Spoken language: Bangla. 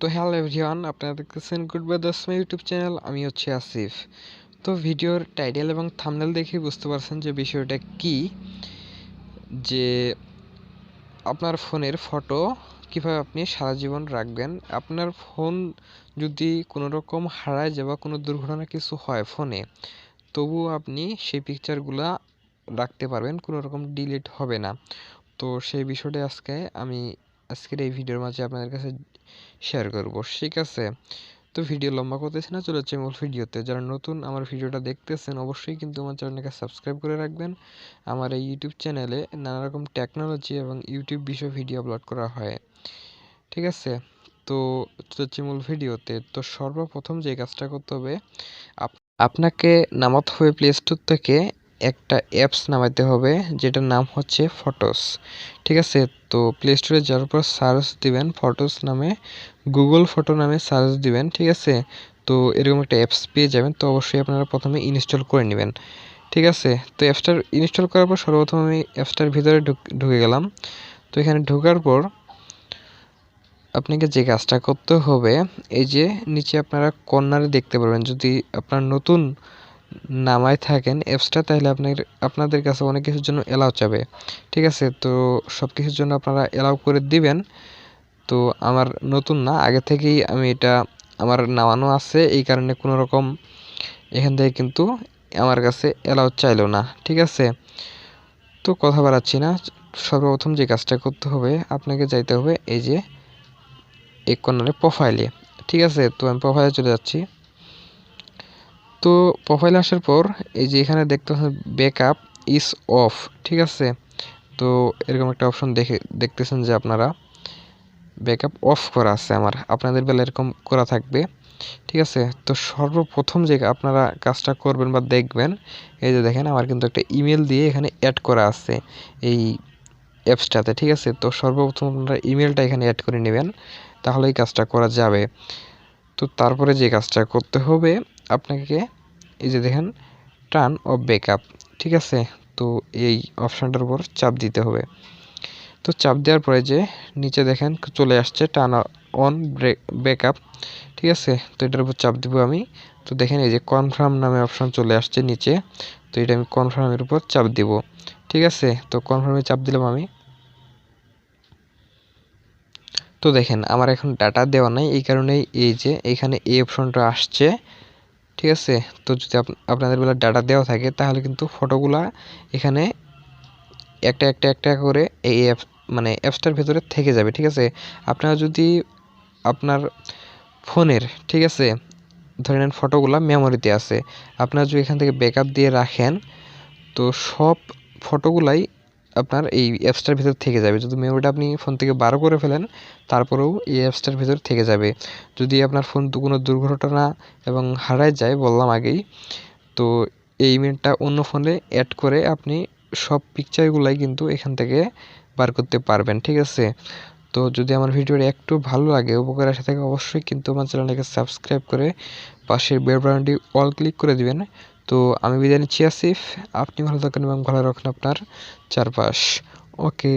তো হ্যালো এভরিওয়ান, আপনারা দেখতেছেন গুড বাই দশমা ইউটিউব চ্যানেল। আমি হচ্ছে আসিফ। তো ভিডিওর টাইটেল এবং থাম্বনেল দেখে বুঝতে পারছেন যে বিষয়টা কি, যে আপনার ফোনের ফটো কিভাবে আপনি সারা জীবন রাখবেন। আপনার ফোন যদি কোনো রকম হারায় যায় বা কোনো দুর্ঘটনা কিছু হয় ফোনে, তবুও আপনি সেই পিকচারগুলা রাখতে পারবেন, কোনো রকম ডিলিট হবে না। তো সেই বিষয়টা আমি আজকের এই ভিডিওর মাঝে আপনাদের কাছে শেয়ার করব, ঠিক আছে? তো ভিডিও লম্বা করতেছি না, চলে যাচ্ছে মূল ভিডিওতে। যারা নতুন আমার ভিডিওটা দেখতেছেন অবশ্যই কিন্তু আমার চ্যানেলটাকে সাবস্ক্রাইব করে রাখবেন। আমার এই ইউটিউব চ্যানেলে নানা রকম টেকনোলজি এবং ইউটিউব বিষয় ভিডিও আপলোড করা হয়, ঠিক আছে? তো চলে যাচ্ছে মূল ভিডিওতে। তো সর্বপ্রথম যে কাজটা করতে হবে, আপনাকে নামাতে হবে প্লে স্টোর থেকে একটা অ্যাপস নামাতে হবে, যেটার নাম হচ্ছে ফটোস, ঠিক আছে? তো প্লে স্টোরে যাওয়ার পর সার্চ দিবেন ফটোস নামে, গুগল ফটো নামে সার্চ দিবেন, ঠিক আছে? তো এরকম একটা অ্যাপস পেয়ে যাবেন। তো অবশ্যই আপনারা প্রথমে ইনস্টল করে নেবেন, ঠিক আছে? তো অ্যাপসটা ইনস্টল করার পর সর্বপ্রথম আমি অ্যাপসটার ভিতরে ঢুকে গেলাম। তো এখানে ঢোকার পর আপনাকে যে কাজটা করতে হবে, এই যে নিচে আপনারা কর্নারে দেখতে পারবেন, যদি আপনার নতুন নামায় থাকেন অ্যাপসটা, তাহলে আপনাদের কাছে অনেক কিছুর জন্য অ্যালাউ চাবে, ঠিক আছে? তো সব কিছুর জন্য আপনারা অ্যালাউ করে দিবেন। তো আমার নতুন না, আগে থেকেই আমি এটা আমার নামানো আছে, এই কারণে কোনো রকম এখান থেকে কিন্তু আমার কাছে অ্যালাউ চাইলো না, ঠিক আছে? তো কথা বাড়াচ্ছি না, সর্বপ্রথম যে কাজটা করতে হবে, আপনাকে যাইতে হবে এই যে এই কর্নারে প্রোফাইলে, ঠিক আছে? তো আমি প্রোফাইলে চলে যাচ্ছি। তো প্রোফাইলে আসার পর এই যে এখানে দেখতে পাচ্ছেন ব্যাকআপ ইজ অফ, ঠিক আছে? তো এরকম একটা অপশন দেখতেছেন যে আপনারা ব্যাকআপ অফ করা আছে, আপনাদের বেলা এরকম করা থাকবে, ঠিক আছে? তো সর্বপ্রথম যে আপনারা কাজটা করবেন বা দেখবেন, এই যে দেখেন আমার কিন্তু একটা ইমেল দিয়ে এখানে অ্যাড করা আছে এই অ্যাপসটাতে, ঠিক আছে? তো সর্বপ্রথম আপনারা ইমেলটা এখানে অ্যাড করে নেবেন, তাহলে এই কাজটা করা যাবে। তো তারপরে যে কাজটা করতে হবে আপনাকে, এই যে দেখেন টার্ন অফ ব্যাকআপ, ঠিক আছে? তো এই অপশানটার উপর চাপ দিতে হবে। তো চাপ দেওয়ার পরে যে নিচে দেখেন চলে আসছে টার্ন অন ব্যাকআপ, ঠিক আছে? তো এটার উপর চাপ দিব আমি। তো দেখেন এই যে কনফার্ম নামে অপশান চলে আসছে নিচে, তো এটা আমি কনফার্মের উপর চাপ দিব, ঠিক আছে? তো কনফার্মে চাপ দিলাম আমি। তো দেখেন আমার এখন ডাটা দেওয়া নাই, এই কারণেই এই যে এখানে এই অপশনটা আসছে, ঠিক আছে? তো যদি আপনাদের বেলা ডাটা দেওয়া থাকে তাহলে কিন্তু ফটোগুলা এখানে একটা একটা একটা করে এই অ্যাপসটার ভেতরে থেকে যাবে, ঠিক আছে? আপনারা যদি আপনার ফোনের, ঠিক আছে, ধরে নেন ফটোগুলা মেমোরিতে আছে, আপনারা যদি এখান থেকে ব্যাকআপ দিয়ে রাখেন, তো সব ফটোগুলাই আপনার এই অ্যাপসটার ভিতর থেকে যাবে। যদি মেমোরিটা আপনি ফোন থেকে বার করে ফেলেন, তারপরেও এই অ্যাপসটার ভিতর থেকে যাবে। যদি আপনার ফোন কোনো দুর্ঘটনা এবং হারায় যায়, বললাম আগেই, তো এই ইমেলটা অন্য ফোনে অ্যাড করে আপনি সব পিকচারগুলাই কিন্তু এখান থেকে বার করতে পারবেন, ঠিক আছে? তো যদি আমার ভিডিওটা একটু ভালো লাগে, উপকার আসে থাকে, অবশ্যই কিন্তু আমার চ্যানেলটাকে সাবস্ক্রাইব করে পাশের বেল বাটনটি অল ক্লিক করে দিবেন। তো আমি বিদায় নিচ্ছি আসিফ, আপনি ভালো থাকেন এবং ভালো রাখুন আপনার চারপাশ। ওকে।